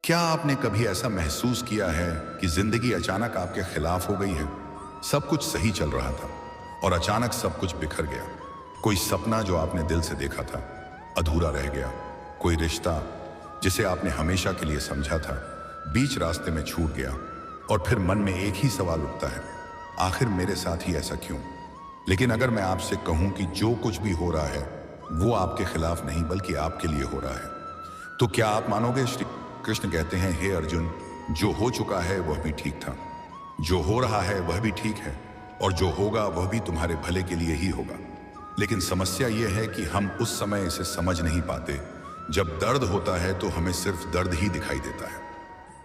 क्या आपने कभी ऐसा महसूस किया है कि जिंदगी अचानक आपके खिलाफ हो गई है? सब कुछ सही चल रहा था और अचानक सब कुछ बिखर गया। कोई सपना जो आपने दिल से देखा था अधूरा रह गया। कोई रिश्ता जिसे आपने हमेशा के लिए समझा था बीच रास्ते में छूट गया। और फिर मन में एक ही सवाल उठता है, आखिर मेरे साथ ही ऐसा क्यों? लेकिन अगर मैं आपसे कहूं कि जो कुछ भी हो रहा है वो आपके खिलाफ नहीं बल्कि आपके लिए हो रहा है, तो क्या आप मानोगे? श्री कृष्ण कहते हैं, हे अर्जुन, जो हो चुका है वह भी ठीक था, जो हो रहा है वह भी ठीक है, और जो होगा वह भी तुम्हारे भले के लिए ही होगा। लेकिन समस्या यह है कि हम उस समय इसे समझ नहीं पाते। जब दर्द होता है तो हमें सिर्फ दर्द ही दिखाई देता है,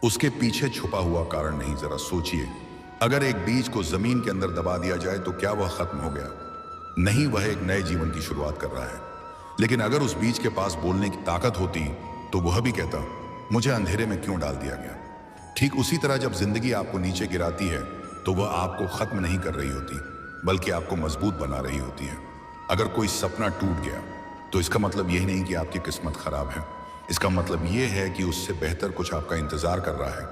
उसके पीछे छुपा हुआ कारण नहीं। जरा सोचिए, अगर एक बीज को जमीन के अंदर दबा दिया जाए तो क्या वह खत्म हो गया? नहीं, वह एक नए जीवन की शुरुआत कर रहा है। लेकिन अगर उस बीज के पास बोलने की ताकत होती तो वह भी कहता, मुझे अंधेरे में क्यों डाल दिया गया? ठीक उसी तरह जब जिंदगी आपको नीचे गिराती है तो वह आपको खत्म नहीं कर रही होती बल्कि आपको मजबूत बना रही होती है। अगर कोई सपना टूट गया तो इसका मतलब यह नहीं कि आपकी किस्मत खराब है, इसका मतलब यह है कि उससे बेहतर कुछ आपका इंतजार कर रहा है।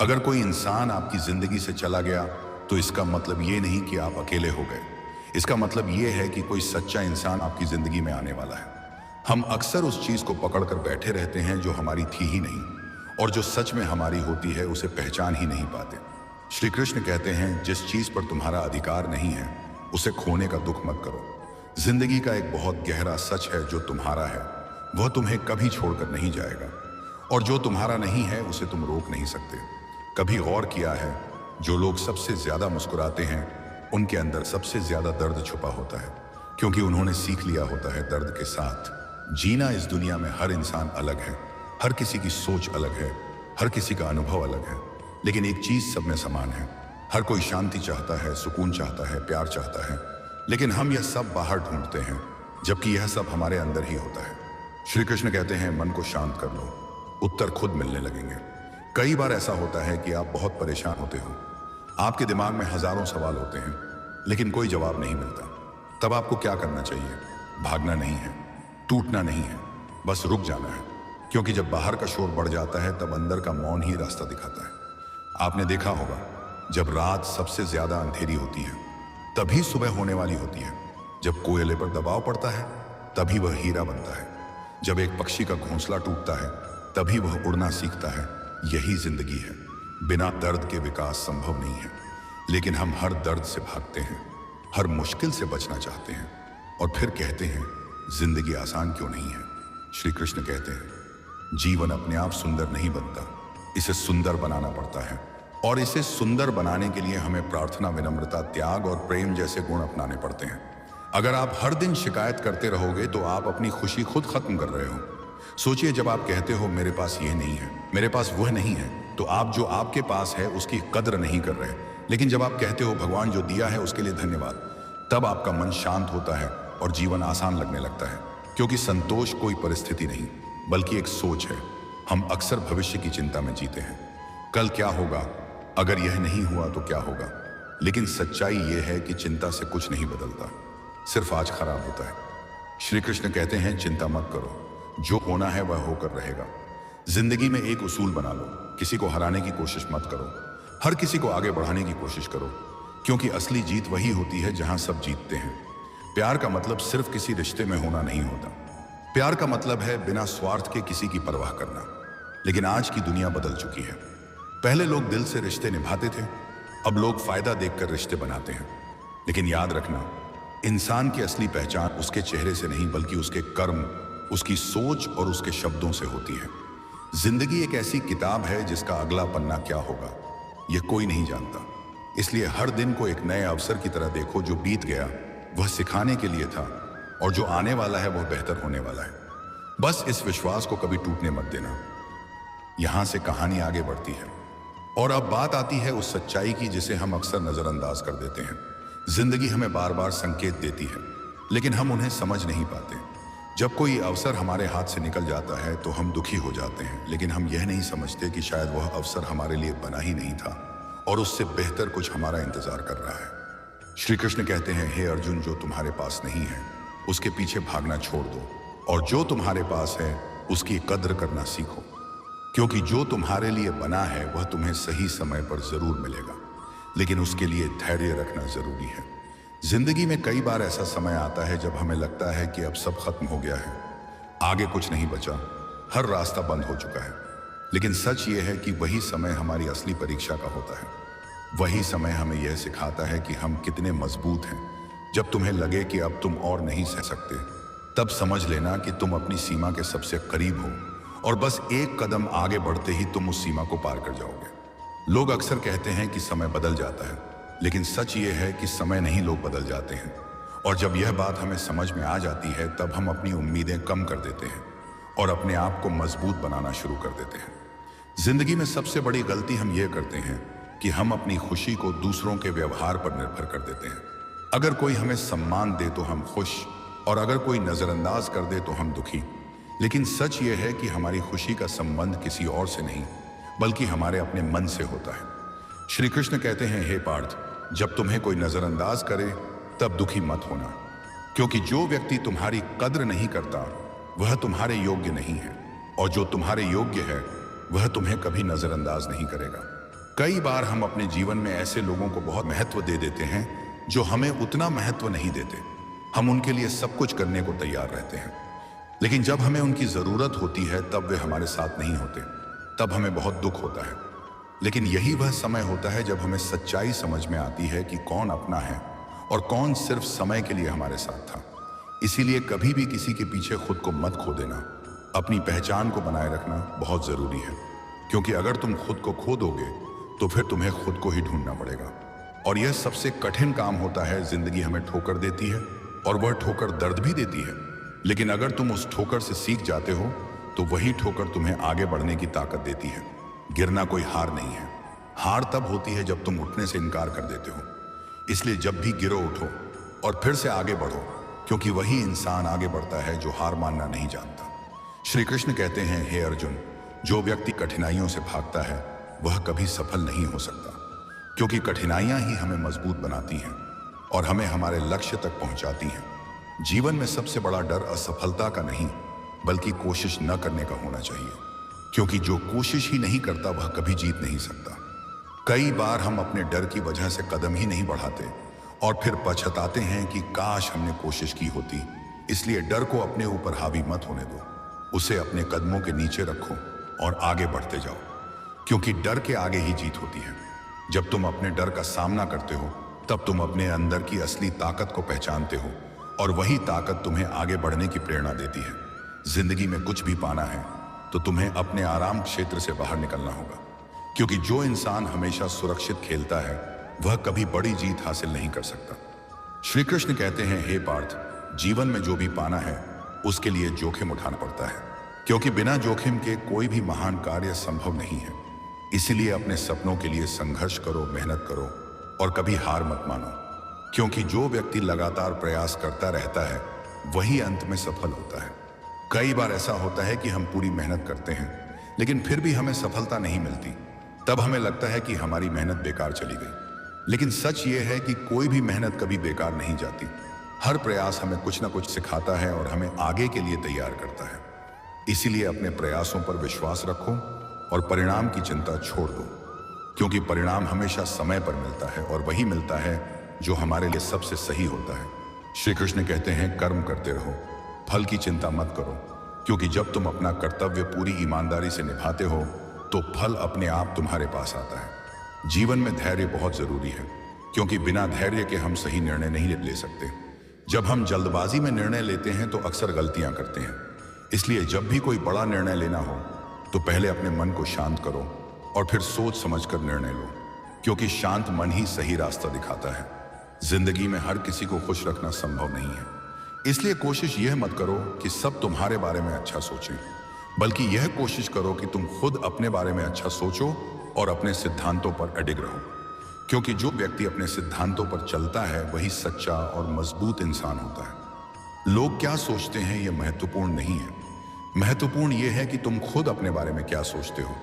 अगर कोई इंसान आपकी जिंदगी से चला गया तो इसका मतलब यह नहीं कि आप अकेले हो गए, इसका मतलब यह है कि कोई सच्चा इंसान आपकी जिंदगी में आने वाला है। हम अक्सर उस चीज को पकड़कर बैठे रहते हैं जो हमारी थी ही नहीं, और जो सच में हमारी होती है उसे पहचान ही नहीं पाते। श्री कृष्ण कहते हैं, जिस चीज पर तुम्हारा अधिकार नहीं है उसे खोने का दुख मत करो। जिंदगी का एक बहुत गहरा सच है, जो तुम्हारा है वह तुम्हें कभी छोड़कर नहीं जाएगा, और जो तुम्हारा नहीं है उसे तुम रोक नहीं सकते। कभी गौर किया है, जो लोग सबसे ज्यादा मुस्कुराते हैं उनके अंदर सबसे ज्यादा दर्द छुपा होता है, क्योंकि उन्होंने सीख लिया होता है दर्द के साथ जीना। इस दुनिया में हर इंसान अलग है, हर किसी की सोच अलग है, हर किसी का अनुभव अलग है, लेकिन एक चीज सब में समान है। हर कोई शांति चाहता है, सुकून चाहता है, प्यार चाहता है, लेकिन हम यह सब बाहर ढूंढते हैं, जबकि यह सब हमारे अंदर ही होता है। श्री कृष्ण कहते हैं, मन को शांत कर लो, उत्तर खुद मिलने लगेंगे। कई बार ऐसा होता है कि आप बहुत परेशान होते हो, आपके दिमाग में हजारों सवाल होते हैं लेकिन कोई जवाब नहीं मिलता। तब आपको क्या करना चाहिए? भागना नहीं है, टूटना नहीं है, बस रुक जाना है, क्योंकि जब बाहर का शोर बढ़ जाता है तब अंदर का मौन ही रास्ता दिखाता है। आपने देखा होगा, जब रात सबसे ज्यादा अंधेरी होती है तभी सुबह होने वाली होती है। जब कोयले पर दबाव पड़ता है तभी वह हीरा बनता है। जब एक पक्षी का घोंसला टूटता है तभी वह उड़ना सीखता है। यही जिंदगी है। बिना दर्द के विकास संभव नहीं है, लेकिन हम हर दर्द से भागते हैं, हर मुश्किल से बचना चाहते हैं, और फिर कहते हैं, जिंदगी आसान क्यों नहीं है? श्री कृष्ण कहते हैं, जीवन अपने आप सुंदर नहीं बनता, इसे सुंदर बनाना पड़ता है, और इसे सुंदर बनाने के लिए हमें प्रार्थना, विनम्रता, त्याग और प्रेम जैसे गुण अपनाने पड़ते हैं। अगर आप हर दिन शिकायत करते रहोगे तो आप अपनी खुशी खुद खत्म कर रहे हो। सोचिए, जब आप कहते हो मेरे पास ये नहीं है, मेरे पास वह नहीं है, तो आप जो आपके पास है उसकी कद्र नहीं कर रहे। लेकिन जब आप कहते हो भगवान जो दिया है उसके लिए धन्यवाद, तब आपका मन शांत होता है और जीवन आसान लगने लगता है, क्योंकि संतोष कोई परिस्थिति नहीं बल्कि एक सोच है। हम अक्सर भविष्य की चिंता में जीते हैं, कल क्या होगा, अगर यह नहीं हुआ तो क्या होगा। लेकिन सच्चाई यह है कि चिंता से कुछ नहीं बदलता, सिर्फ आज खराब होता है। श्री कृष्ण कहते हैं, चिंता मत करो, जो होना है वह होकर रहेगा। जिंदगी में एक उसूल बना लो, किसी को हराने की कोशिश मत करो, हर किसी को आगे बढ़ाने की कोशिश करो, क्योंकि असली जीत वही होती है जहां सब जीतते हैं। प्यार का मतलब सिर्फ किसी रिश्ते में होना नहीं होता, प्यार का मतलब है बिना स्वार्थ के किसी की परवाह करना। लेकिन आज की दुनिया बदल चुकी है। पहले लोग दिल से रिश्ते निभाते थे, अब लोग फायदा देखकर रिश्ते बनाते हैं। लेकिन याद रखना, इंसान की असली पहचान उसके चेहरे से नहीं बल्कि उसके कर्म, उसकी सोच और उसके शब्दों से होती है। जिंदगी एक ऐसी किताब है जिसका अगला पन्ना क्या होगा यह कोई नहीं जानता। इसलिए हर दिन को एक नए अवसर की तरह देखो। जो बीत गया वह सिखाने के लिए था, और जो आने वाला है वह बेहतर होने वाला है। बस इस विश्वास को कभी टूटने मत देना। यहां से कहानी आगे बढ़ती है, और अब बात आती है उस सच्चाई की जिसे हम अक्सर नजरअंदाज कर देते हैं। जिंदगी हमें बार बार संकेत देती है, लेकिन हम उन्हें समझ नहीं पाते। जब कोई अवसर हमारे हाथ से निकल जाता है तो हम दुखी हो जाते हैं, लेकिन हम यह नहीं समझते कि शायद वह अवसर हमारे लिए बना ही नहीं था, और उससे बेहतर कुछ हमारा इंतजार कर रहा है। श्री कृष्ण कहते हैं, हे अर्जुन, जो तुम्हारे पास नहीं है उसके पीछे भागना छोड़ दो, और जो तुम्हारे पास है उसकी कद्र करना सीखो। क्योंकि जो तुम्हारे लिए बना है वह तुम्हें सही समय पर जरूर मिलेगा, लेकिन उसके लिए धैर्य रखना जरूरी है। जिंदगी में कई बार ऐसा समय आता है जब हमें लगता है कि अब सब खत्म हो गया है, आगे कुछ नहीं बचा, हर रास्ता बंद हो चुका है। लेकिन सच ये है कि वही समय हमारी असली परीक्षा का होता है। वही समय हमें यह सिखाता है कि हम कितने मजबूत हैं। जब तुम्हें लगे कि अब तुम और नहीं सह सकते, तब समझ लेना कि तुम अपनी सीमा के सबसे करीब हो और बस एक कदम आगे बढ़ते ही तुम उस सीमा को पार कर जाओगे। लोग अक्सर कहते हैं कि समय बदल जाता है, लेकिन सच ये है कि समय नहीं, लोग बदल जाते हैं। और जब यह बात हमें समझ में आ जाती है, तब हम अपनी उम्मीदें कम कर देते हैं और अपने आप को मजबूत बनाना शुरू कर देते हैं। जिंदगी में सबसे बड़ी गलती हम ये करते हैं कि हम अपनी खुशी को दूसरों के व्यवहार पर निर्भर कर देते हैं। अगर कोई हमें सम्मान दे तो हम खुश, और अगर कोई नजरअंदाज कर दे तो हम दुखी। लेकिन सच ये है कि हमारी खुशी का संबंध किसी और से नहीं, बल्कि हमारे अपने मन से होता है। श्री कृष्ण कहते हैं, हे पार्थ, जब तुम्हें कोई नजरअंदाज करे तब दुखी मत होना, क्योंकि जो व्यक्ति तुम्हारी कद्र नहीं करता वह तुम्हारे योग्य नहीं है, और जो तुम्हारे योग्य है वह तुम्हें कभी नजरअंदाज नहीं करेगा। कई बार हम अपने जीवन में ऐसे लोगों को बहुत महत्व दे देते हैं जो हमें उतना महत्व नहीं देते। हम उनके लिए सब कुछ करने को तैयार रहते हैं, लेकिन जब हमें उनकी जरूरत होती है तब वे हमारे साथ नहीं होते। तब हमें बहुत दुख होता है। लेकिन यही वह समय होता है जब हमें सच्चाई समझ में आती है कि कौन अपना है और कौन सिर्फ समय के लिए हमारे साथ था। इसीलिए कभी भी किसी के पीछे खुद को मत खो देना। अपनी पहचान को बनाए रखना बहुत जरूरी है, क्योंकि अगर तुम खुद को खो दोगे तो फिर तुम्हें खुद को ही ढूंढना पड़ेगा। और यह सबसे कठिन काम होता है। जिंदगी हमें ठोकर देती है और वह ठोकर दर्द भी देती है, लेकिन अगर तुम उस ठोकर से सीख जाते हो तो वही ठोकर तुम्हें आगे बढ़ने की ताकत देती है। गिरना कोई हार नहीं है। हार तब होती है जब तुम उठने से इनकार कर देते हो। इसलिए जब भी गिरो, उठो और फिर से आगे बढ़ो, क्योंकि वही इंसान आगे बढ़ता है जो हार मानना नहीं जानता। श्री कृष्ण कहते हैं, हे अर्जुन, जो व्यक्ति कठिनाइयों से भागता है वह कभी सफल नहीं हो सकता, क्योंकि कठिनाइयां ही हमें मजबूत बनाती हैं और हमें हमारे लक्ष्य तक पहुंचाती हैं। जीवन में सबसे बड़ा डर असफलता का नहीं, बल्कि कोशिश न करने का होना चाहिए, क्योंकि जो कोशिश ही नहीं करता वह कभी जीत नहीं सकता। कई बार हम अपने डर की वजह से कदम ही नहीं बढ़ाते और फिर पछताते हैं कि काश हमने कोशिश की होती। इसलिए डर को अपने ऊपर हावी मत होने दो, उसे अपने कदमों के नीचे रखो और आगे बढ़ते जाओ, क्योंकि डर के आगे ही जीत होती है। जब तुम अपने डर का सामना करते हो तब तुम अपने अंदर की असली ताकत को पहचानते हो, और वही ताकत तुम्हें आगे बढ़ने की प्रेरणा देती है। जिंदगी में कुछ भी पाना है तो तुम्हें अपने आराम क्षेत्र से बाहर निकलना होगा, क्योंकि जो इंसान हमेशा सुरक्षित खेलता है वह कभी बड़ी जीत हासिल नहीं कर सकता। श्री कृष्ण कहते हैं, हे पार्थ, जीवन में जो भी पाना है उसके लिए जोखिम उठाना पड़ता है, क्योंकि बिना जोखिम के कोई भी महान कार्य संभव नहीं है। इसीलिए अपने सपनों के लिए संघर्ष करो, मेहनत करो और कभी हार मत मानो, क्योंकि जो व्यक्ति लगातार प्रयास करता रहता है वही अंत में सफल होता है। कई बार ऐसा होता है कि हम पूरी मेहनत करते हैं लेकिन फिर भी हमें सफलता नहीं मिलती। तब हमें लगता है कि हमारी मेहनत बेकार चली गई, लेकिन सच ये है कि कोई भी मेहनत कभी बेकार नहीं जाती। हर प्रयास हमें कुछ ना कुछ सिखाता है और हमें आगे के लिए तैयार करता है। इसीलिए अपने प्रयासों पर विश्वास रखो और परिणाम की चिंता छोड़ दो, क्योंकि परिणाम हमेशा समय पर मिलता है और वही मिलता है जो हमारे लिए सबसे सही होता है। श्री कृष्ण कहते हैं, कर्म करते रहो, फल की चिंता मत करो, क्योंकि जब तुम अपना कर्तव्य पूरी ईमानदारी से निभाते हो तो फल अपने आप तुम्हारे पास आता है। जीवन में धैर्य बहुत जरूरी है, क्योंकि बिना धैर्य के हम सही निर्णय नहीं ले सकते। जब हम जल्दबाजी में निर्णय लेते हैं तो अक्सर गलतियां करते हैं। इसलिए जब भी कोई बड़ा निर्णय लेना हो तो पहले अपने मन को शांत करो और फिर सोच समझकर निर्णय लो, क्योंकि शांत मन ही सही रास्ता दिखाता है। जिंदगी में हर किसी को खुश रखना संभव नहीं है, इसलिए कोशिश यह मत करो कि सब तुम्हारे बारे में अच्छा सोचें, बल्कि यह कोशिश करो कि तुम खुद अपने बारे में अच्छा सोचो और अपने सिद्धांतों पर अडिग रहो, क्योंकि जो व्यक्ति अपने सिद्धांतों पर चलता है वही सच्चा और मजबूत इंसान होता है। लोग क्या सोचते हैं यह महत्वपूर्ण नहीं है, महत्वपूर्ण यह है कि तुम खुद अपने बारे में क्या सोचते हो।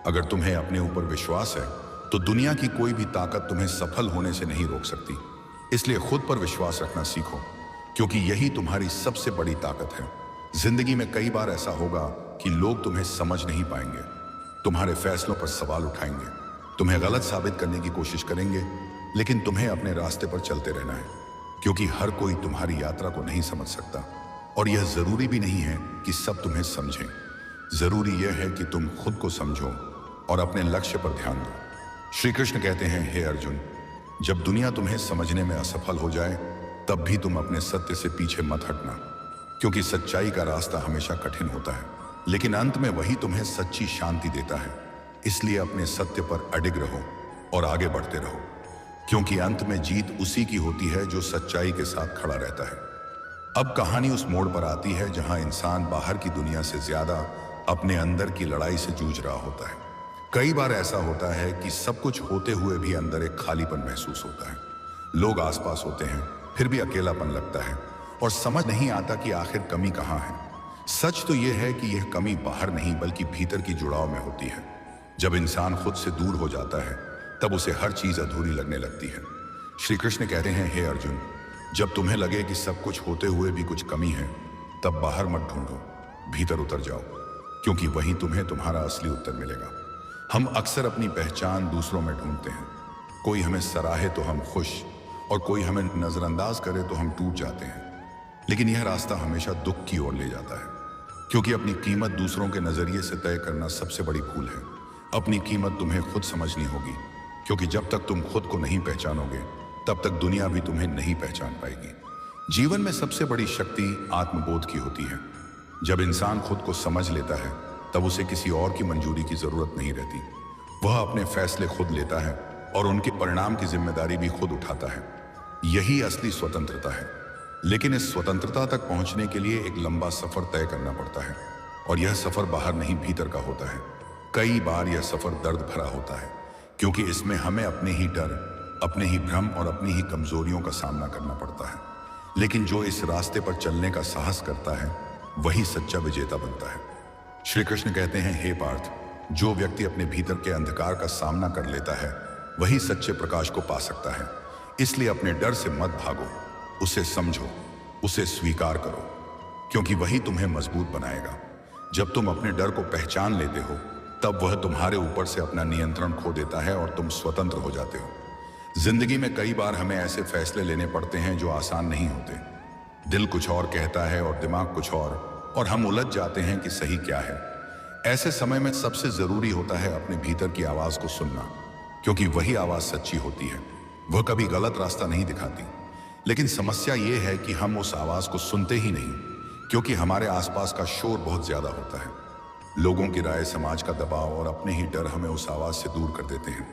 अगर तुम्हें अपने ऊपर विश्वास है तो दुनिया की कोई भी ताकत तुम्हें सफल होने से नहीं रोक सकती। इसलिए खुद पर विश्वास रखना सीखो, क्योंकि यही तुम्हारी सबसे बड़ी ताकत है। जिंदगी में कई बार ऐसा होगा कि लोग तुम्हें समझ नहीं पाएंगे, तुम्हारे फैसलों पर सवाल उठाएंगे, तुम्हें गलत साबित करने की कोशिश करेंगे, लेकिन तुम्हें अपने रास्ते पर चलते रहना है, क्योंकि हर कोई तुम्हारी यात्रा को नहीं समझ सकता। और यह जरूरी भी नहीं है कि सब तुम्हें समझें। जरूरी यह है कि तुम खुद को समझो और अपने लक्ष्य पर ध्यान दो। श्री कृष्ण कहते हैं, हे अर्जुन, जब दुनिया तुम्हें समझने में असफल हो जाए, तब भी तुम अपने सत्य से पीछे मत हटना, क्योंकि सच्चाई का रास्ता हमेशा कठिन होता है, लेकिन अंत में वही तुम्हें सच्ची शांति देता है। इसलिए अपने सत्य पर अडिग रहो और आगे बढ़ते रहो, क्योंकि अंत में जीत उसी की होती है जो सच्चाई के साथ खड़ा रहता है। अब कहानी उस मोड़ पर आती है जहां इंसान बाहर की दुनिया से ज्यादा अपने अंदर की लड़ाई से जूझ रहा होता है। कई बार ऐसा होता है कि सब कुछ होते हुए भी अंदर एक खालीपन महसूस होता है। लोग आसपास होते हैं, फिर भी अकेलापन लगता है और समझ नहीं आता कि आखिर कमी कहाँ है। सच तो यह है कि यह कमी बाहर नहीं बल्कि भीतर की जुड़ाव में होती है। जब इंसान खुद से दूर हो जाता है, तब उसे हर चीज अधूरी लगने लगती है। श्री कृष्ण कहते हैं, हे अर्जुन, जब तुम्हें लगे कि सब कुछ होते हुए भी कुछ कमी है, तब बाहर मत ढूंढो, भीतर उतर जाओ, क्योंकि वहीं तुम्हें तुम्हारा असली उत्तर मिलेगा। हम अक्सर अपनी पहचान दूसरों में ढूंढते हैं। कोई हमें सराहे तो हम खुश, और कोई हमें नजरअंदाज करे तो हम टूट जाते हैं। लेकिन यह रास्ता हमेशा दुख की ओर ले जाता है, क्योंकि अपनी कीमत दूसरों के नजरिए से तय करना सबसे बड़ी भूल है। अपनी कीमत तुम्हें खुद समझनी होगी, क्योंकि जब तक तुम खुद को नहीं पहचानोगे, तब तक दुनिया भी तुम्हें नहीं पहचान पाएगी। जीवन में सबसे बड़ी शक्ति आत्मबोध की होती है। जब इंसान खुद को समझ लेता है, तब उसे किसी और की मंजूरी की जरूरत नहीं रहती। वह अपने फैसले खुद लेता है और उनके परिणाम की जिम्मेदारी भी खुद उठाता है। यही असली स्वतंत्रता है। लेकिन इस स्वतंत्रता तक पहुंचने के लिए एक लंबा सफर तय करना पड़ता है, और यह सफर बाहर नहीं भीतर का होता है। कई बार यह सफर दर्द भरा होता है, क्योंकि इसमें हमें अपने ही डर, अपने ही भ्रम और अपनी ही कमजोरियों का सामना करना पड़ता है। लेकिन जो इस रास्ते पर चलने का साहस करता है, वही सच्चा विजेता बनता है। श्री कृष्ण कहते हैं, हे पार्थ, जो व्यक्ति अपने भीतर के अंधकार का सामना कर लेता है, वही सच्चे प्रकाश को पा सकता है। इसलिए अपने डर से मत भागो, उसे समझो, उसे स्वीकार करो, क्योंकि वही तुम्हें मजबूत बनाएगा। जब तुम अपने डर को पहचान लेते हो, तब वह तुम्हारे ऊपर से अपना नियंत्रण खो देता है और तुम स्वतंत्र हो जाते हो। जिंदगी में कई बार हमें ऐसे फैसले लेने पड़ते हैं जो आसान नहीं होते। दिल कुछ और कहता है और दिमाग कुछ और हम उलझ जाते हैं कि सही क्या है। ऐसे समय में सबसे जरूरी होता है अपने भीतर की आवाज को सुनना, क्योंकि वही आवाज सच्ची होती है। वह कभी गलत रास्ता नहीं दिखाती। लेकिन समस्या यह है कि हम उस आवाज को सुनते ही नहीं, क्योंकि हमारे आसपास का शोर बहुत ज्यादा होता है। लोगों की राय, समाज का दबाव और अपने ही डर हमें उस आवाज से दूर कर देते हैं।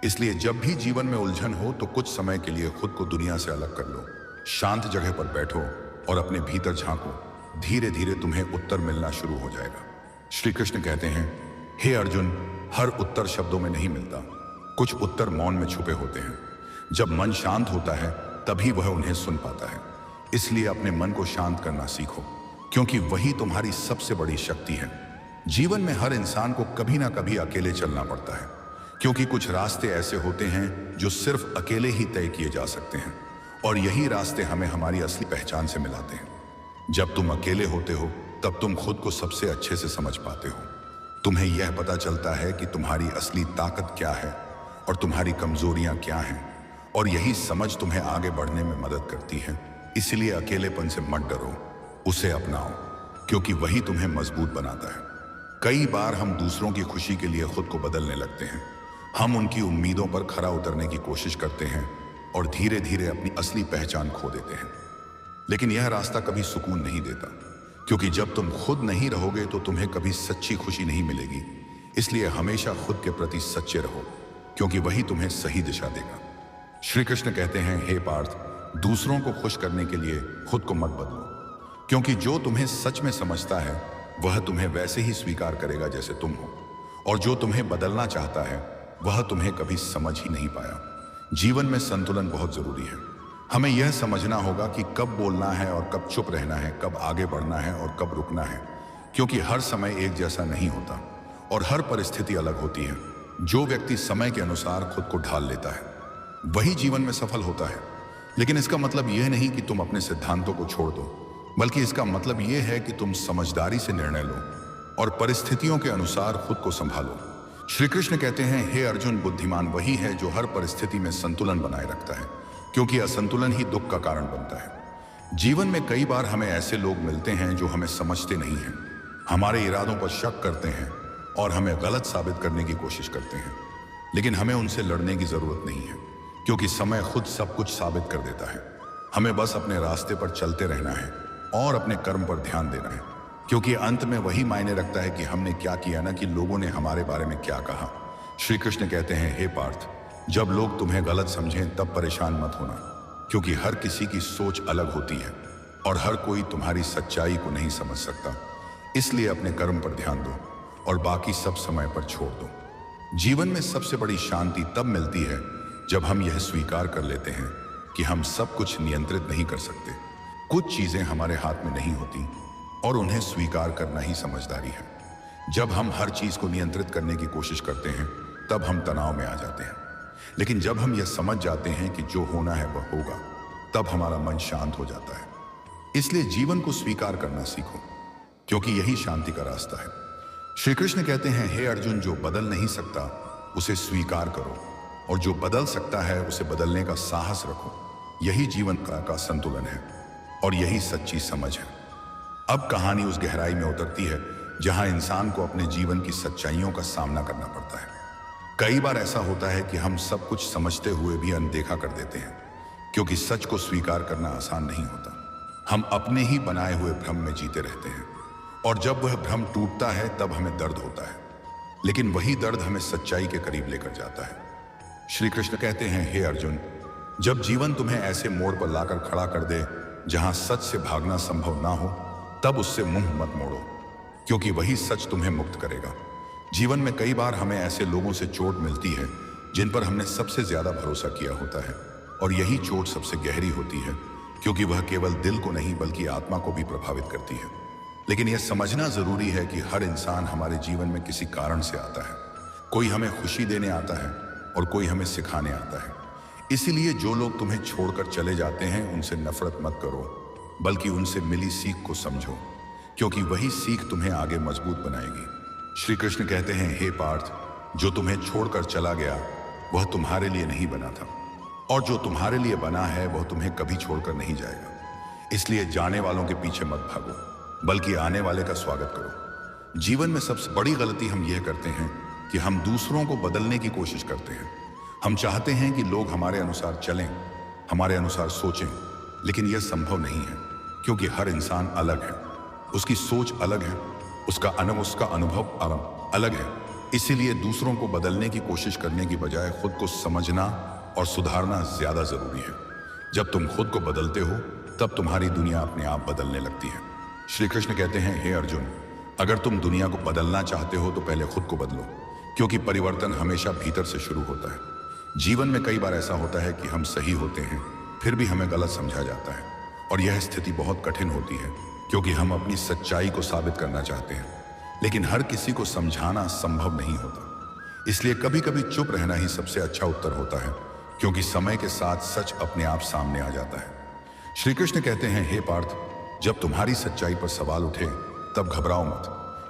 इसलिए जब भी जीवन में उलझन हो, तो कुछ समय के लिए खुद को दुनिया से अलग कर लो, शांत जगह पर बैठो और अपने भीतर झांको। धीरे धीरे तुम्हें उत्तर मिलना शुरू हो जाएगा। श्री कृष्ण कहते हैं, हे अर्जुन, हर उत्तर शब्दों में नहीं मिलता। कुछ उत्तर मौन में छुपे होते हैं। जब मन शांत होता है, तभी वह उन्हें सुन पाता है। इसलिए अपने मन को शांत करना सीखो, क्योंकि वही तुम्हारी सबसे बड़ी शक्ति है। जीवन में हर इंसान को कभी ना कभी अकेले चलना पड़ता है, क्योंकि कुछ रास्ते ऐसे होते हैं जो सिर्फ अकेले ही तय किए जा सकते हैं, और यही रास्ते हमें हमारी असली पहचान से मिलाते हैं। जब तुम अकेले होते हो, तब तुम खुद को सबसे अच्छे से समझ पाते हो। तुम्हें यह पता चलता है कि तुम्हारी असली ताकत क्या है और तुम्हारी कमजोरियां क्या हैं, और यही समझ तुम्हें आगे बढ़ने में मदद करती है। इसलिए अकेलेपन से मत डरो, उसे अपनाओ, क्योंकि वही तुम्हें मजबूत बनाता है। कई बार हम दूसरों की खुशी के लिए खुद को बदलने लगते हैं। हम उनकी उम्मीदों पर खरा उतरने की कोशिश करते हैं और धीरे धीरे अपनी असली पहचान खो देते हैं। लेकिन यह रास्ता कभी सुकून नहीं देता, क्योंकि जब तुम खुद नहीं रहोगे तो तुम्हें कभी सच्ची खुशी नहीं मिलेगी। इसलिए हमेशा खुद के प्रति सच्चे रहो, क्योंकि वही तुम्हें सही दिशा देगा। श्री कृष्ण कहते हैं, हे पार्थ, दूसरों को खुश करने के लिए खुद को मत बदलो, क्योंकि जो तुम्हें सच में समझता है, वह तुम्हें वैसे ही स्वीकार करेगा जैसे तुम हो, और जो तुम्हें बदलना चाहता है, वह तुम्हें कभी समझ ही नहीं पाया। जीवन में संतुलन बहुत जरूरी है। हमें यह समझना होगा कि कब बोलना है और कब चुप रहना है, कब आगे बढ़ना है और कब रुकना है, क्योंकि हर समय एक जैसा नहीं होता और हर परिस्थिति अलग होती है। जो व्यक्ति समय के अनुसार खुद को ढाल लेता है, वही जीवन में सफल होता है। लेकिन इसका मतलब यह नहीं कि तुम अपने सिद्धांतों को छोड़ दो, बल्कि इसका मतलब यह है कि तुम समझदारी से निर्णय लो और परिस्थितियों के अनुसार खुद को संभालो। श्री कृष्ण कहते हैं, हे अर्जुन, बुद्धिमान वही है जो हर परिस्थिति में संतुलन बनाए रखता है, क्योंकि असंतुलन ही दुख का कारण बनता है। जीवन में कई बार हमें ऐसे लोग मिलते हैं जो हमें समझते नहीं हैं, हमारे इरादों पर शक करते हैं और हमें गलत साबित करने की कोशिश करते हैं। लेकिन हमें उनसे लड़ने की जरूरत नहीं है, क्योंकि समय खुद सब कुछ साबित कर देता है। हमें बस अपने रास्ते पर चलते रहना है और अपने कर्म पर ध्यान देना है, क्योंकि अंत में वही मायने रखता है कि हमने क्या किया, ना कि लोगों ने हमारे बारे में क्या कहा। श्री कृष्ण कहते हैं, हे पार्थ, जब लोग तुम्हें गलत समझें तब परेशान मत होना, क्योंकि हर किसी की सोच अलग होती है और हर कोई तुम्हारी सच्चाई को नहीं समझ सकता। इसलिए अपने कर्म पर ध्यान दो और बाकी सब समय पर छोड़ दो। जीवन में सबसे बड़ी शांति तब मिलती है जब हम यह स्वीकार कर लेते हैं कि हम सब कुछ नियंत्रित नहीं कर सकते। कुछ चीजें हमारे हाथ में नहीं होती और उन्हें स्वीकार करना ही समझदारी है। जब हम हर चीज को नियंत्रित करने की कोशिश करते हैं तब हम तनाव में आ जाते हैं, लेकिन जब हम यह समझ जाते हैं कि जो होना है वह होगा, तब हमारा मन शांत हो जाता है। इसलिए जीवन को स्वीकार करना सीखो, क्योंकि यही शांति का रास्ता है। श्री कृष्ण कहते हैं, हे अर्जुन, जो बदल नहीं सकता उसे स्वीकार करो और जो बदल सकता है उसे बदलने का साहस रखो। यही जीवन का संतुलन है और यही सच्ची समझ है। अब कहानी उस गहराई में उतरती है जहां इंसान को अपने जीवन की सच्चाइयों का सामना करना पड़ता है। कई बार ऐसा होता है कि हम सब कुछ समझते हुए भी अनदेखा कर देते हैं, क्योंकि सच को स्वीकार करना आसान नहीं होता। हम अपने ही बनाए हुए भ्रम में जीते रहते हैं और जब वह भ्रम टूटता है तब हमें दर्द होता है, लेकिन वही दर्द हमें सच्चाई के करीब लेकर जाता है। श्री कृष्ण कहते हैं, हे अर्जुन, जब जीवन तुम्हें ऐसे मोड़ पर लाकर खड़ा कर दे जहां सच से भागना संभव ना हो, तब उससे मुंह मत मोड़ो, क्योंकि वही सच तुम्हें मुक्त करेगा। जीवन में कई बार हमें ऐसे लोगों से चोट मिलती है जिन पर हमने सबसे ज्यादा भरोसा किया होता है, और यही चोट सबसे गहरी होती है, क्योंकि वह केवल दिल को नहीं बल्कि आत्मा को भी प्रभावित करती है। लेकिन यह समझना जरूरी है कि हर इंसान हमारे जीवन में किसी कारण से आता है। कोई हमें खुशी देने आता है और कोई हमें सिखाने आता है। इसीलिए जो लोग तुम्हें छोड़कर चले जाते हैं उनसे नफरत मत करो, बल्कि उनसे मिली सीख को समझो, क्योंकि वही सीख तुम्हें आगे मजबूत बनाएगी। श्री कृष्ण कहते हैं, हे पार्थ, जो तुम्हें छोड़कर चला गया वह तुम्हारे लिए नहीं बना था, और जो तुम्हारे लिए बना है वह तुम्हें कभी छोड़कर नहीं जाएगा। इसलिए जाने वालों के पीछे मत भागो, बल्कि आने वाले का स्वागत करो। जीवन में सबसे बड़ी गलती हम यह करते हैं कि हम दूसरों को बदलने की कोशिश करते हैं। हम चाहते हैं कि लोग हमारे अनुसार चलें, हमारे अनुसार सोचें, लेकिन यह संभव नहीं है, क्योंकि हर इंसान अलग है, उसकी सोच अलग है, उसका अनुभव अलग है। इसीलिए दूसरों को बदलने की कोशिश करने की बजाय खुद को समझना और सुधारना ज्यादा जरूरी है। जब तुम खुद को बदलते हो तब तुम्हारी दुनिया अपने आप बदलने लगती है। श्री कृष्ण कहते हैं, हे अर्जुन, अगर तुम दुनिया को बदलना चाहते हो तो पहले खुद को बदलो, क्योंकि परिवर्तन हमेशा भीतर से शुरू होता है। जीवन में कई बार ऐसा होता है कि हम सही होते हैं फिर भी हमें गलत समझा जाता है, और यह स्थिति बहुत कठिन होती है, क्योंकि हम अपनी सच्चाई को साबित करना चाहते हैं, लेकिन हर किसी को समझाना संभव नहीं होता। इसलिए कभी कभी चुप रहना ही सबसे अच्छा उत्तर होता है, क्योंकि समय के साथ सच अपने आप सामने आ जाता है। श्री कृष्ण कहते हैं, हे पार्थ, जब तुम्हारी सच्चाई पर सवाल उठे तब घबराओ मत,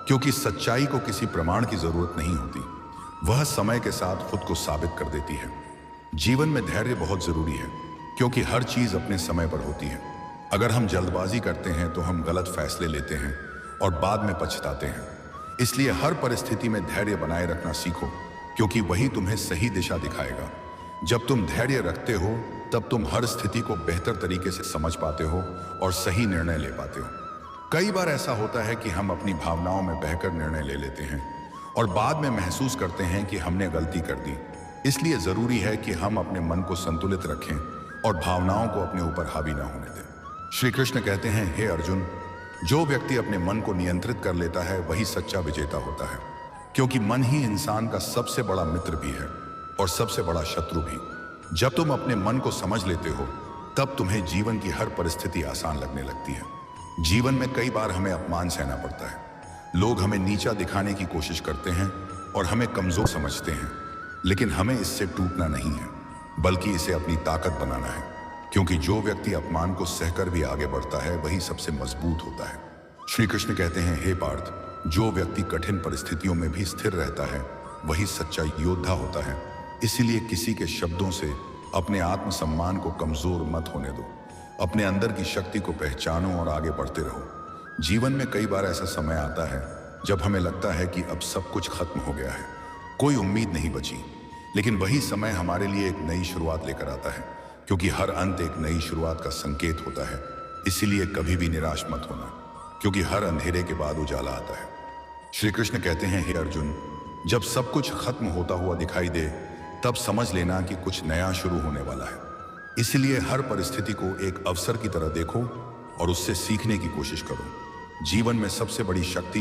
क्योंकि सच्चाई को किसी प्रमाण की जरूरत नहीं होती, वह समय के साथ खुद को साबित कर देती है। जीवन में धैर्य बहुत जरूरी है, क्योंकि हर चीज अपने समय पर होती है। अगर हम जल्दबाजी करते हैं तो हम गलत फैसले लेते हैं और बाद में पछताते हैं। इसलिए हर परिस्थिति में धैर्य बनाए रखना सीखो, क्योंकि वही तुम्हें सही दिशा दिखाएगा। जब तुम धैर्य रखते हो तब तुम हर स्थिति को बेहतर तरीके से समझ पाते हो और सही निर्णय ले पाते हो। कई बार ऐसा होता है कि हम अपनी भावनाओं में बहकर निर्णय ले लेते हैं और बाद में महसूस करते हैं कि हमने गलती कर दी। इसलिए जरूरी है कि हम अपने मन को संतुलित रखें और भावनाओं को अपने ऊपर हावी ना होने दें। श्री कृष्ण कहते हैं, हे अर्जुन, जो व्यक्ति अपने मन को नियंत्रित कर लेता है वही सच्चा विजेता होता है, क्योंकि मन ही इंसान का सबसे बड़ा मित्र भी है और सबसे बड़ा शत्रु भी। जब तुम अपने मन को समझ लेते हो तब तुम्हें जीवन की हर परिस्थिति आसान लगने लगती है। जीवन में कई बार हमें अपमान सहना पड़ता है, लोग हमें नीचा दिखाने की कोशिश करते हैं और हमें कमजोर समझते हैं, लेकिन हमें इससे टूटना नहीं है, बल्कि इसे अपनी ताकत बनाना है, क्योंकि जो व्यक्ति अपमान को सहकर भी आगे बढ़ता है वही सबसे मजबूत होता है। श्री कृष्ण कहते हैं, हे पार्थ, जो व्यक्ति कठिन परिस्थितियों में भी स्थिर रहता है वही सच्चा योद्धा होता है। इसीलिए किसी के शब्दों से अपने आत्मसम्मान को कमजोर मत होने दो। अपने अंदर की शक्ति को पहचानो और आगे बढ़ते रहो। जीवन में कई बार ऐसा समय आता है जब हमें लगता है कि अब सब कुछ खत्म हो गया है, कोई उम्मीद नहीं बची। लेकिन वही समय हमारे लिए एक नई शुरुआत लेकर आता है, क्योंकि हर अंत एक नई शुरुआत का संकेत होता है। इसीलिए कभी भी निराश मत होना, क्योंकि हर अंधेरे के बाद उजाला आता है। श्री कृष्ण कहते हैं, हे अर्जुन, जब सब कुछ खत्म होता हुआ दिखाई दे तब समझ लेना कि कुछ नया शुरू होने वाला है। इसलिए हर परिस्थिति को एक अवसर की तरह देखो और उससे सीखने की कोशिश करो। जीवन में सबसे बड़ी शक्ति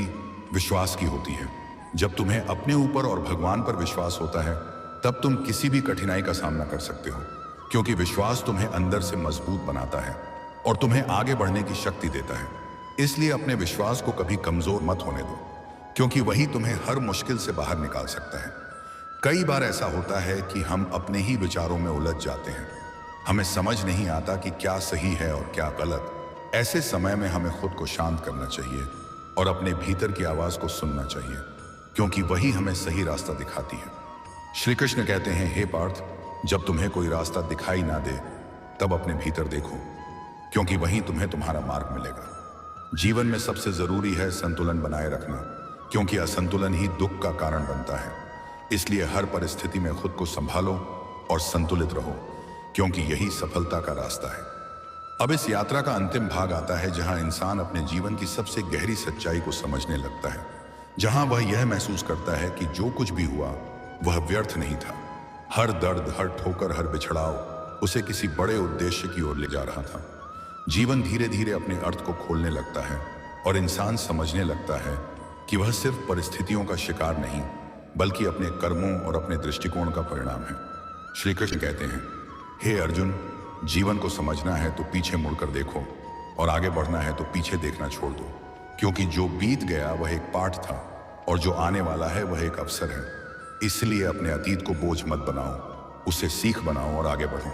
विश्वास की होती है। जब तुम्हें अपने ऊपर और भगवान पर विश्वास होता है तब तुम किसी भी कठिनाई का सामना कर सकते हो, क्योंकि विश्वास तुम्हें अंदर से मजबूत बनाता है और तुम्हें आगे बढ़ने की शक्ति देता है। इसलिए अपने विश्वास को कभी कमजोर मत होने दो, क्योंकि वही तुम्हें हर मुश्किल से बाहर निकाल सकता है। कई बार ऐसा होता है कि हम अपने ही विचारों में उलझ जाते हैं। हमें समझ नहीं आता कि क्या सही है और क्या गलत। ऐसे समय में हमें खुद को शांत करना चाहिए और अपने भीतर की आवाज को सुनना चाहिए, क्योंकि वही हमें सही रास्ता दिखाती है। श्री कृष्ण कहते हैं, हे पार्थ, जब तुम्हें कोई रास्ता दिखाई ना दे तब अपने भीतर देखो, क्योंकि वहीं तुम्हें तुम्हारा मार्ग मिलेगा। जीवन में सबसे जरूरी है संतुलन बनाए रखना, क्योंकि असंतुलन ही दुख का कारण बनता है। इसलिए हर परिस्थिति में खुद को संभालो और संतुलित रहो, क्योंकि यही सफलता का रास्ता है। अब इस यात्रा का अंतिम भाग आता है, जहां इंसान अपने जीवन की सबसे गहरी सच्चाई को समझने लगता है, जहां वह यह महसूस करता है कि जो कुछ भी हुआ वह व्यर्थ नहीं था। हर दर्द, हर ठोकर, हर बिछड़ाव उसे किसी बड़े उद्देश्य की ओर ले जा रहा था। जीवन धीरे धीरे अपने अर्थ को खोलने लगता है और इंसान समझने लगता है कि वह सिर्फ परिस्थितियों का शिकार नहीं, बल्कि अपने कर्मों और अपने दृष्टिकोण का परिणाम है। श्री कृष्ण कहते हैं, हे अर्जुन, जीवन को समझना है तो पीछे मुड़कर देखो और आगे बढ़ना है तो पीछे देखना छोड़ दो, क्योंकि जो बीत गया वह एक पाठ था और जो आने वाला है वह एक अवसर है। इसलिए अपने अतीत को बोझ मत बनाओ, उसे सीख बनाओ और आगे बढ़ो।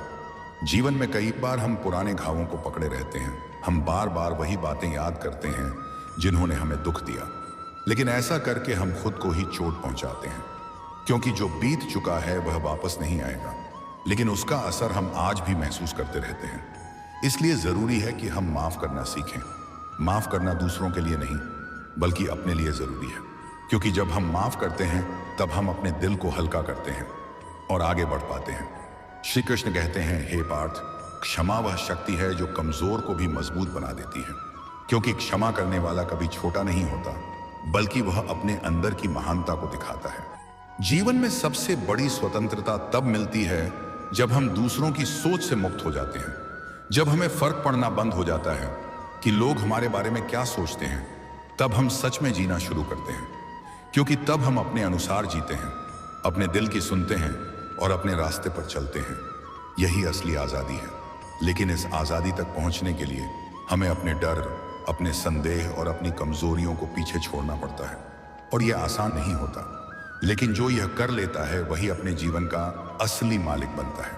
जीवन में कई बार हम पुराने घावों को पकड़े रहते हैं। हम बार बार वही बातें याद करते हैं जिन्होंने हमें दुख दिया, लेकिन ऐसा करके हम खुद को ही चोट पहुंचाते हैं, क्योंकि जो बीत चुका है वह वापस नहीं आएगा, लेकिन उसका असर हम आज भी महसूस करते रहते हैं। इसलिए जरूरी है कि हम माफ करना सीखें। माफ करना दूसरों के लिए नहीं, बल्कि अपने लिए जरूरी है, क्योंकि जब हम माफ करते हैं तब हम अपने दिल को हल्का करते हैं और आगे बढ़ पाते हैं। श्री कृष्ण कहते हैं, हे पार्थ, क्षमा वह शक्ति है जो कमजोर को भी मजबूत बना देती है, क्योंकि क्षमा करने वाला कभी छोटा नहीं होता, बल्कि वह अपने अंदर की महानता को दिखाता है। जीवन में सबसे बड़ी स्वतंत्रता तब मिलती है जब हम दूसरों की सोच से मुक्त हो जाते हैं, जब हमें फर्क पड़ना बंद हो जाता है कि लोग हमारे बारे में क्या सोचते हैं। तब हम सच में जीना शुरू करते हैं, क्योंकि तब हम अपने अनुसार जीते हैं, अपने दिल की सुनते हैं और अपने रास्ते पर चलते हैं। यही असली आज़ादी है। लेकिन इस आज़ादी तक पहुंचने के लिए हमें अपने डर, अपने संदेह और अपनी कमजोरियों को पीछे छोड़ना पड़ता है, और यह आसान नहीं होता। लेकिन जो यह कर लेता है वही अपने जीवन का असली मालिक बनता है।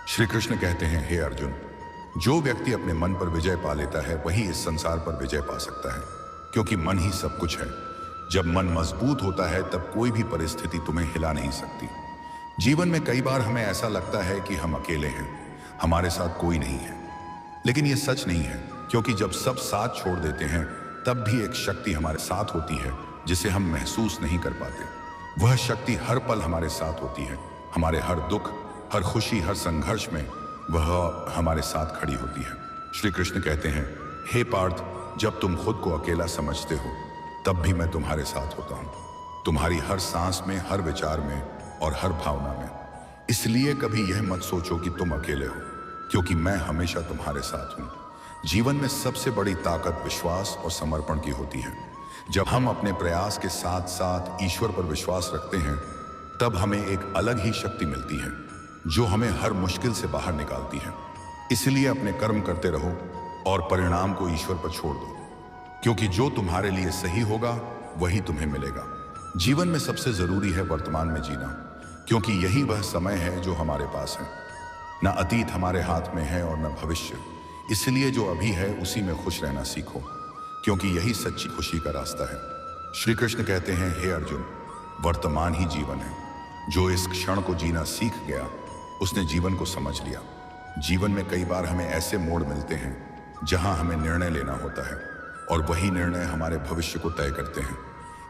श्री कृष्ण कहते हैं, हे अर्जुन, जो व्यक्ति अपने मन पर विजय पा लेता है वही इस संसार पर विजय पा सकता है, क्योंकि मन ही सब कुछ है। जब मन मजबूत होता है तब कोई भी परिस्थिति तुम्हें हिला नहीं सकती। जीवन में कई बार हमें ऐसा लगता है कि हम अकेले हैं, हमारे साथ कोई नहीं है, लेकिन यह सच नहीं है, क्योंकि जब सब साथ छोड़ देते हैं तब भी एक शक्ति हमारे साथ होती है जिसे हम महसूस नहीं कर पाते। वह शक्ति हर पल हमारे साथ होती है। हमारे हर दुख, हर खुशी, हर संघर्ष में वह हमारे साथ खड़ी होती है। श्री कृष्ण कहते हैं, हे पार्थ, जब तुम खुद को अकेला समझते हो तब भी मैं तुम्हारे साथ होता हूं, तुम्हारी हर सांस में, हर विचार में और हर भावना में। इसलिए कभी यह मत सोचो कि तुम अकेले हो, क्योंकि मैं हमेशा तुम्हारे साथ हूं। जीवन में सबसे बड़ी ताकत विश्वास और समर्पण की होती है। जब हम अपने प्रयास के साथ साथ ईश्वर पर विश्वास रखते हैं तब हमें एक अलग ही शक्ति मिलती है जो हमें हर मुश्किल से बाहर निकालती है। इसलिए अपने कर्म करते रहो और परिणाम को ईश्वर पर छोड़ दो, क्योंकि जो तुम्हारे लिए सही होगा वही तुम्हें मिलेगा। जीवन में सबसे जरूरी है वर्तमान में जीना, क्योंकि यही वह समय है जो हमारे पास है। न अतीत हमारे हाथ में है और न भविष्य। इसलिए जो अभी है उसी में खुश रहना सीखो, क्योंकि यही सच्ची खुशी का रास्ता है। श्री कृष्ण कहते हैं, हे अर्जुन, वर्तमान ही जीवन है। जो इस क्षण को जीना सीख गया उसने जीवन को समझ लिया। जीवन में कई बार हमें ऐसे मोड़ मिलते हैं जहां हमें निर्णय लेना होता है और वही निर्णय हमारे भविष्य को तय करते हैं।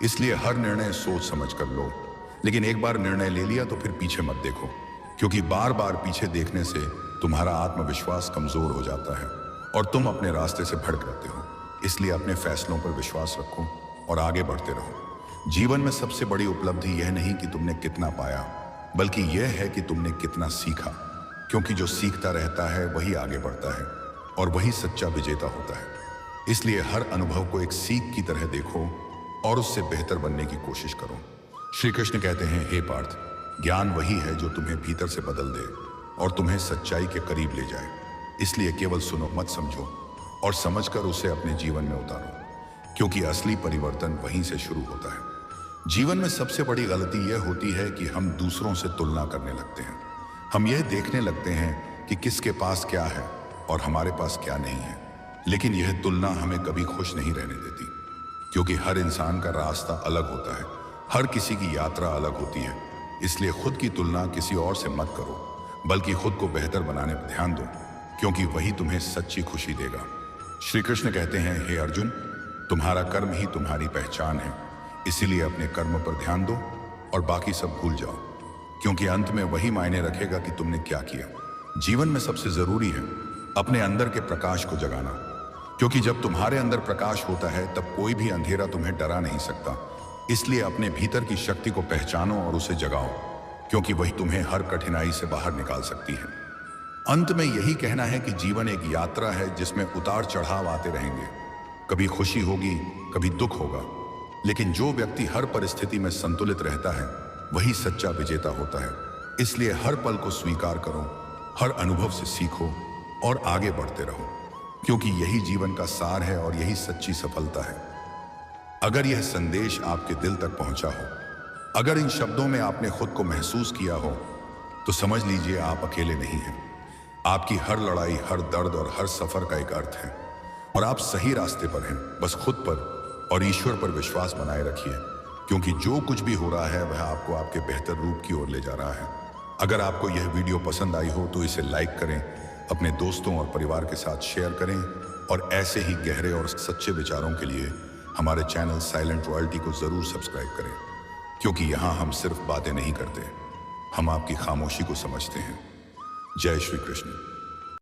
इसलिए हर निर्णय सोच समझ कर लो, लेकिन एक बार निर्णय ले लिया तो फिर पीछे मत देखो, क्योंकि बार बार पीछे देखने से तुम्हारा आत्मविश्वास कमजोर हो जाता है और तुम अपने रास्ते से भटक जाते हो। इसलिए अपने फैसलों पर विश्वास रखो और आगे बढ़ते रहो। जीवन में सबसे बड़ी उपलब्धि यह नहीं कि तुमने कितना पाया, बल्कि यह है कि तुमने कितना सीखा, क्योंकि जो सीखता रहता है वही आगे बढ़ता है और वही सच्चा विजेता होता है। इसलिए हर अनुभव को एक सीख की तरह देखो और उससे बेहतर बनने की कोशिश करो। श्री कृष्ण कहते हैं, हे पार्थ, ज्ञान वही है जो तुम्हें भीतर से बदल दे और तुम्हें सच्चाई के करीब ले जाए। इसलिए केवल सुनो, मत समझो, और समझकर उसे अपने जीवन में उतारो, क्योंकि असली परिवर्तन वहीं से शुरू होता है। जीवन में सबसे बड़ी गलती यह होती है कि हम दूसरों से तुलना करने लगते हैं। हम यह देखने लगते हैं कि किसके पास क्या है और हमारे पास क्या नहीं है, लेकिन यह तुलना हमें कभी खुश नहीं रहने देती, क्योंकि हर इंसान का रास्ता अलग होता है, हर किसी की यात्रा अलग होती है। इसलिए खुद की तुलना किसी और से मत करो, बल्कि खुद को बेहतर बनाने पर ध्यान दो, क्योंकि वही तुम्हें सच्ची खुशी देगा। श्री कृष्ण कहते हैं, हे अर्जुन, तुम्हारा कर्म ही तुम्हारी पहचान है, इसीलिए अपने कर्म पर ध्यान दो और बाकी सब भूल जाओ, क्योंकि अंत में वही मायने रखेगा कि तुमने क्या किया। जीवन में सबसे जरूरी है अपने अंदर के प्रकाश को जगाना, क्योंकि जब तुम्हारे अंदर प्रकाश होता है तब कोई भी अंधेरा तुम्हें डरा नहीं सकता। इसलिए अपने भीतर की शक्ति को पहचानो और उसे जगाओ, क्योंकि वही तुम्हें हर कठिनाई से बाहर निकाल सकती है। अंत में यही कहना है कि जीवन एक यात्रा है जिसमें उतार चढ़ाव आते रहेंगे। कभी खुशी होगी, कभी दुख होगा, लेकिन जो व्यक्ति हर परिस्थिति में संतुलित रहता है वही सच्चा विजेता होता है। इसलिए हर पल को स्वीकार करो, हर अनुभव से सीखो और आगे बढ़ते रहो, क्योंकि यही जीवन का सार है और यही सच्ची सफलता है। अगर यह संदेश आपके दिल तक पहुंचा हो, अगर इन शब्दों में आपने खुद को महसूस किया हो, तो समझ लीजिए आप अकेले नहीं हैं। आपकी हर लड़ाई, हर दर्द और हर सफर का एक अर्थ है और आप सही रास्ते पर हैं। बस खुद पर और ईश्वर पर विश्वास बनाए रखिए, क्योंकि जो कुछ भी हो रहा है वह आपको आपके बेहतर रूप की ओर ले जा रहा है। अगर आपको यह वीडियो पसंद आई हो तो इसे लाइक करें, अपने दोस्तों और परिवार के साथ शेयर करें और ऐसे ही गहरे और सच्चे विचारों के लिए हमारे चैनल साइलेंट रॉयल्टी को जरूर सब्सक्राइब करें, क्योंकि यहाँ हम सिर्फ बातें नहीं करते, हम आपकी खामोशी को समझते हैं। जय श्री कृष्ण।